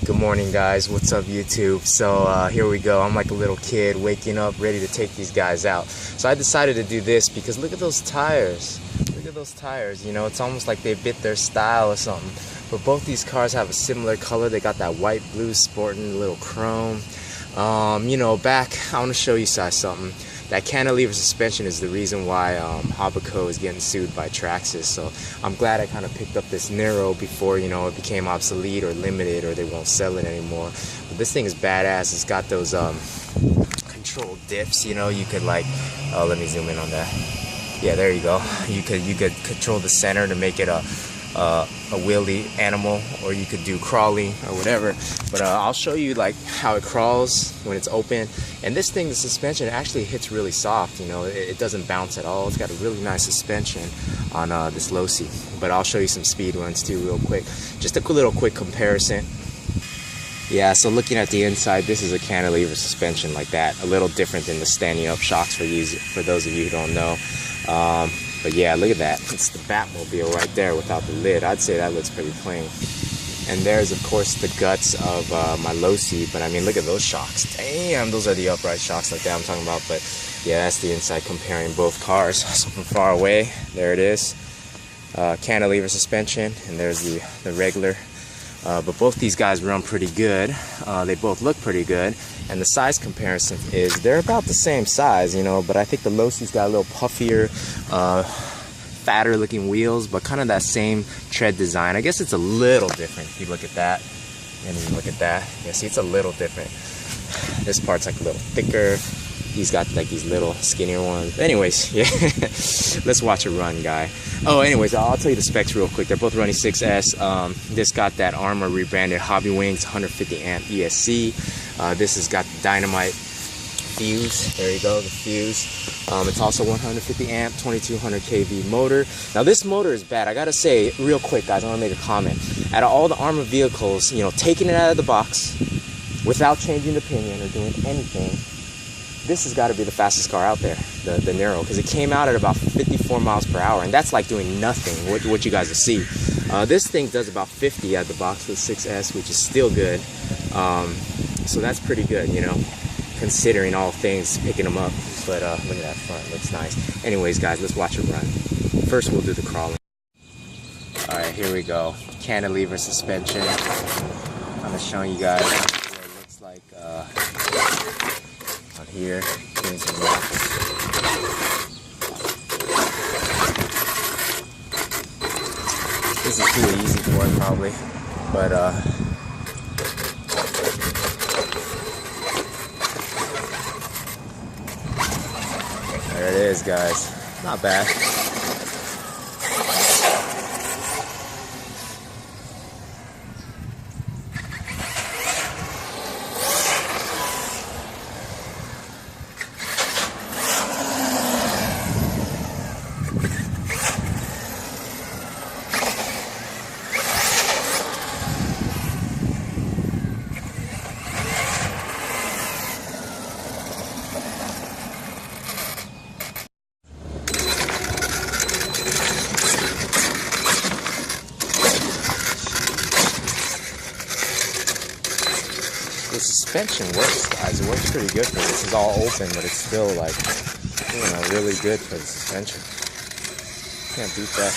Good morning, guys. What's up, YouTube? So here we go. I'm like a little kid waking up ready to take these guys out. So I decided to do this because look at those tires. Look at those tires. You know, it's almost like they bit their style or something. But both these cars have a similar color. They got that white, blue, sporting little chrome. You know, back, I want to show you guys something. That cantilever suspension is the reason why Habaco is getting sued by Traxxas. So I'm glad I kind of picked up this NERO before, you know, it became obsolete or limited or they won't sell it anymore. But this thing is badass. It's got those control dips, you know. You could like, oh, let me zoom in on that. Yeah, there you go. You could control the center to make it a wheelie animal, or you could do crawling or whatever. But I'll show you like how it crawls when it's open. And this thing, the suspension actually hits really soft, you know, it doesn't bounce at all. It's got a really nice suspension on this LOSI. But I'll show you some speed runs too real quick. Just a little quick comparison. Yeah, so looking at the inside, this is a cantilever suspension like that. A little different than the standing up shocks for those of you who don't know. But yeah, look at that. It's the Batmobile right there without the lid. I'd say that looks pretty plain. And there's, of course, the guts of my LOSI. But I mean, look at those shocks. Damn, those are the upright shocks like that I'm talking about. But yeah, that's the inside comparing both cars. So from far away, there it is. Cantilever suspension, and there's the regular. But both these guys run pretty good. They both look pretty good. And the size comparison is they're about the same size, you know, but I think the LOSI's got a little puffier, fatter looking wheels, but kind of that same tread design. I guess it's a little different if you look at that and you look at that. Yeah, see, it's a little different. This part's like a little thicker. He's got like these little skinnier ones. Anyways, yeah, let's watch a run, guy. Oh, anyways, I'll tell you the specs real quick. They're both running 6S. This got that ARRMA rebranded Hobby Wings 150 amp ESC. This has got the dynamite fuse. There you go, the fuse. It's also 150 amp, 2200 kV motor. Now this motor is bad. I gotta say real quick, guys, I wanna make a comment. Out of all the ARRMA vehicles, you know, taking it out of the box without changing the pinion or doing anything, this has got to be the fastest car out there, the NERO, because it came out at about 54 miles per hour, and that's like doing nothing, what you guys will see. This thing does about 50 out of the box with 6S, which is still good. So that's pretty good, you know, considering all things, picking them up. But look at that front, looks nice. Anyways, guys, let's watch it run. First, we'll do the crawling. All right, here we go. Cantilever suspension. I'm just showing you guys what it looks like. Here, doing some rocks. This is too easy for it probably, but there it is, guys. Not bad. The suspension works, guys. It works pretty good for this. This is all open, but it's still like, you know, really good for the suspension. Can't beat that.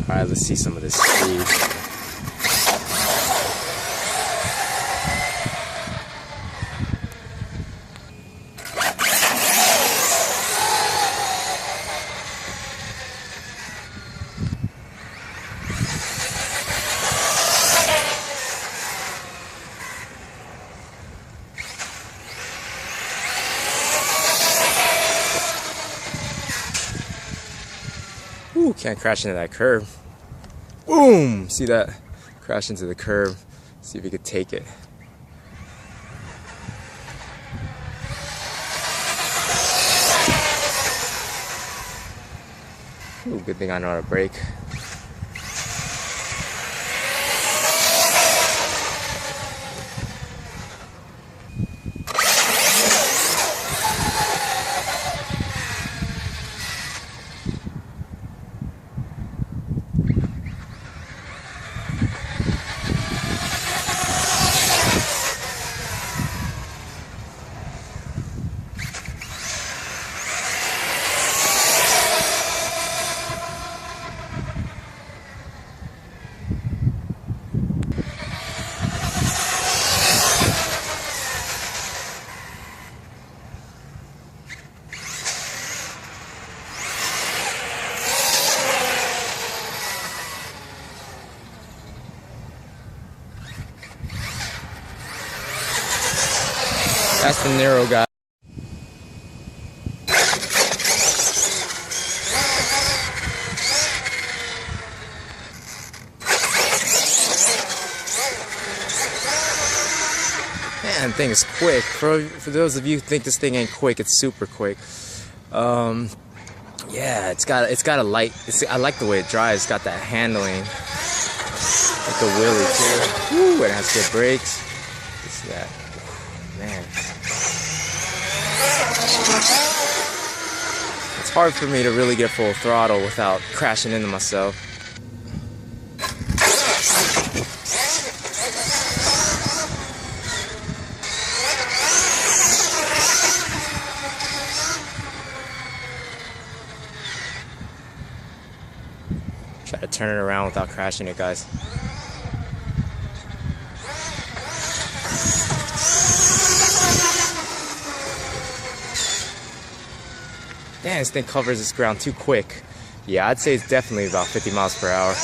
All right, let's see some of this speed. Ooh, can't crash into that curb. Boom! See that? Crash into the curb. See if we could take it. Ooh, good thing I know how to brake. That's the NERO guy. Man, thing is quick. For those of you who think this thing ain't quick, it's super quick. Yeah, it's got a light. I like the way it drives. It's got that handling, like the wheelie too. Woo, it has good brakes. It's that, man. It's hard for me to really get full throttle without crashing into myself. Try to turn it around without crashing it, guys. Damn, this thing covers this ground too quick. Yeah, I'd say it's definitely about 50 miles per hour.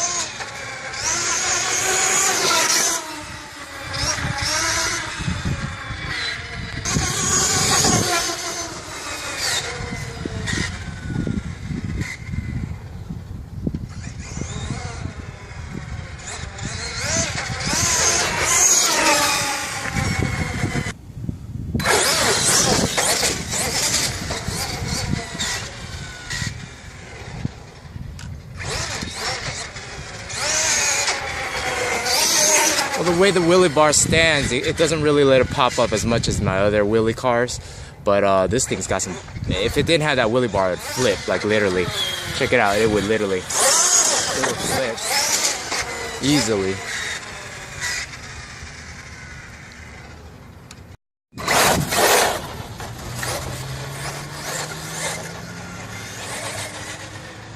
Well, the way the wheelie bar stands, it doesn't really let it pop up as much as my other wheelie cars. But this thing's got some... If it didn't have that wheelie bar, it would flip, like literally. Check it out, it would literally... It would flip. Easily.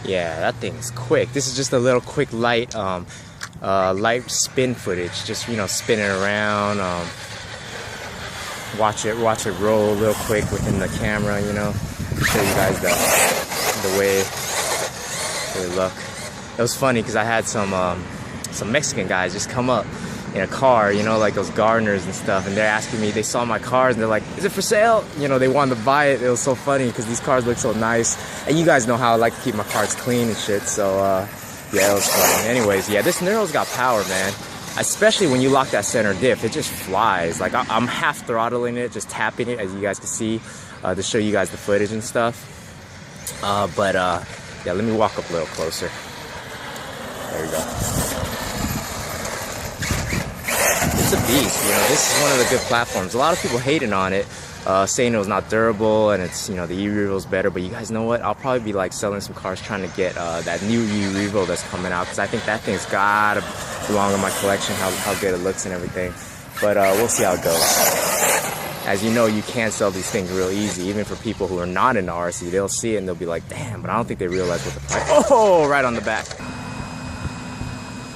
Yeah, that thing's quick. This is just a little quick light light spin footage, just, you know, spinning around, watch it roll real quick within the camera, you know, show you guys the way they look. It was funny because I had some Mexican guys just come up in a car, you know, like those gardeners and stuff, and they're asking me, they saw my cars and they're like, is it for sale? You know, they wanted to buy it. It was so funny because these cars look so nice, and you guys know how I like to keep my cars clean and shit, so yeah, it was fun. Anyways, yeah, this NERO's got power, man. Especially when you lock that center diff, it just flies. Like, I'm half throttling it, just tapping it, as you guys can see, to show you guys the footage and stuff. Yeah, let me walk up a little closer. There we go. It's a beast, you know. This is one of the good platforms. A lot of people hating on it, saying it was not durable and it's, you know, the e-Revo is better, but you guys know what? I'll probably be like selling some cars trying to get that new e-Revo that's coming out, because I think that thing's gotta belong in my collection, how good it looks and everything. But we'll see how it goes. As you know, you can sell these things real easy, even for people who are not into RC. They'll see it and they'll be like, damn, but I don't think they realize what the price. Oh, right on the back.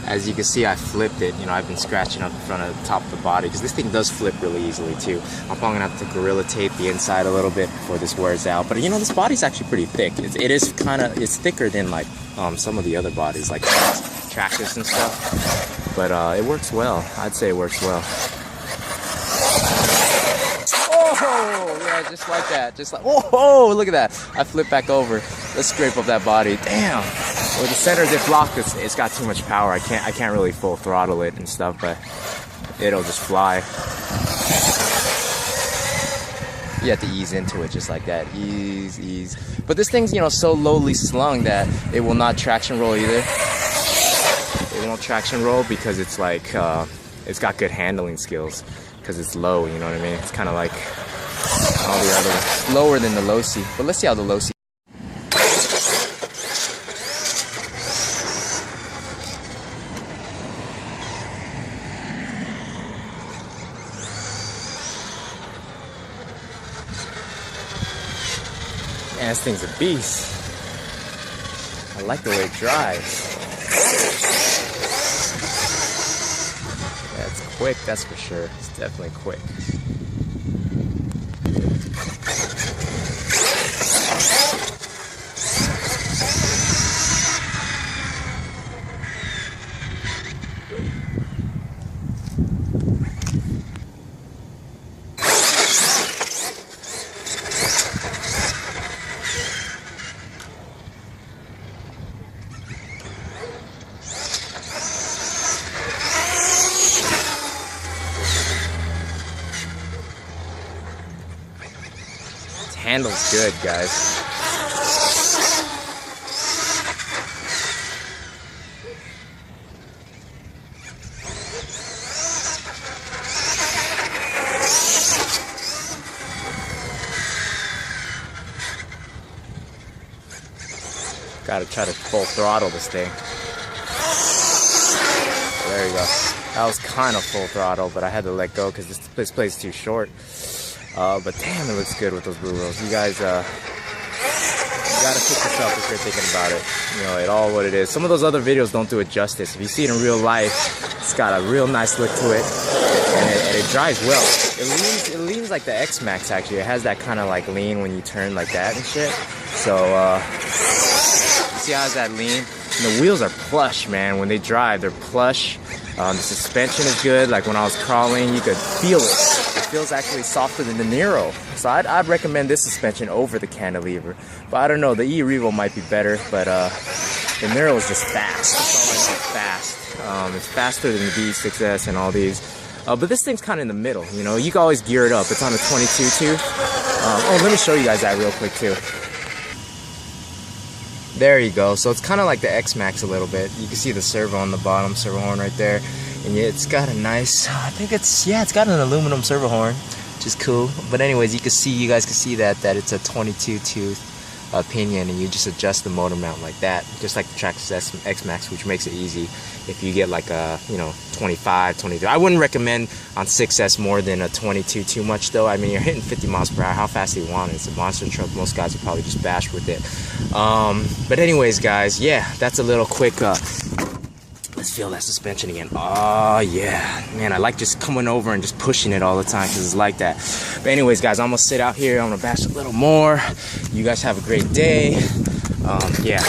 As you can see, I flipped it. You know, I've been scratching up the front of the top of the body because this thing does flip really easily too. I'm probably gonna have to Gorilla Tape the inside a little bit before this wears out. But you know, this body's actually pretty thick. It's thicker than like some of the other bodies, like Tractus and stuff. But it works well. I'd say it works well. Oh, yeah, just like that. Just like, oh, look at that. I flipped back over. Let's scrape up that body. Damn. With the center dip lock, it's got too much power. I can't really full throttle it and stuff, but it'll just fly. You have to ease into it just like that. Ease, ease. But this thing's, you know, so lowly slung that it will not traction roll either. It won't traction roll because it's like, it's got good handling skills because it's low, you know what I mean? It's kind of like all the other, lower than the LOSI. But let's see how the LOSI. Man, this thing's a beast. I like the way it drives. Yeah, it's quick, that's for sure. It's definitely quick. Handles good, guys. Gotta try to full throttle this thing. There you go. That was kind of full throttle, but I had to let go because this place is too short. But damn, it looks good with those blue rolls. You guys, you gotta pick this up if you're thinking about it. You know, it all what it is. Some of those other videos don't do it justice. If you see it in real life, it's got a real nice look to it, and it drives well. It leans like the X-Max actually. It has that kind of like lean when you turn like that and shit. So, you see how it has that lean? And the wheels are plush, man. When they drive, they're plush. The suspension is good. Like when I was crawling, you could feel it. It feels actually softer than the NERO. So I'd recommend this suspension over the cantilever. But I don't know, the e-Revo might be better, but the NERO is just fast. That's all I know, fast. It's faster than the D6S and all these. But this thing's kind of in the middle, you know. You can always gear it up. It's on a 22 tooth. Oh, let me show you guys that real quick too. There you go. So it's kind of like the X-Max a little bit. You can see the servo on the bottom, servo horn right there. And yeah, it's got a nice, I think it's got an aluminum servo horn, which is cool. But anyways, you guys can see that it's a 22 tooth pinion, and you just adjust the motor mount like that, just like the Traxxas X-Max, which makes it easy if you get like a, you know, 25, 23. I wouldn't recommend on 6S more than a 22 too much though. I mean, you're hitting 50 miles per hour. How fast do you want it? It's a monster truck. Most guys would probably just bash with it. But anyways, guys, yeah, that's a little quick, let's feel that suspension again. Oh yeah, man, I like just coming over and just pushing it all the time because it's like that. But anyways, guys, I'm gonna sit out here. I'm gonna bash a little more. You guys have a great day. Yeah.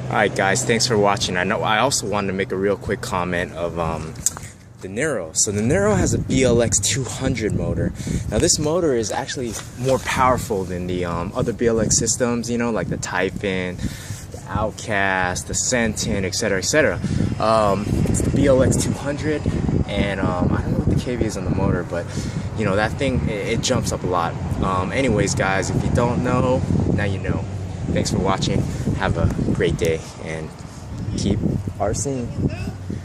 Alright guys, thanks for watching. I also wanted to make a real quick comment of the NERO. So the NERO has a BLX 200 motor. Now this motor is actually more powerful than the other BLX systems, you know, like the Typhon, the Outcast, the Sentin, etc, etc. It's the BLX 200, and I don't know what the KV is on the motor, but you know, that thing, it jumps up a lot. Anyways guys, if you don't know, now you know. Thanks for watching. Have a great day and keep RCing.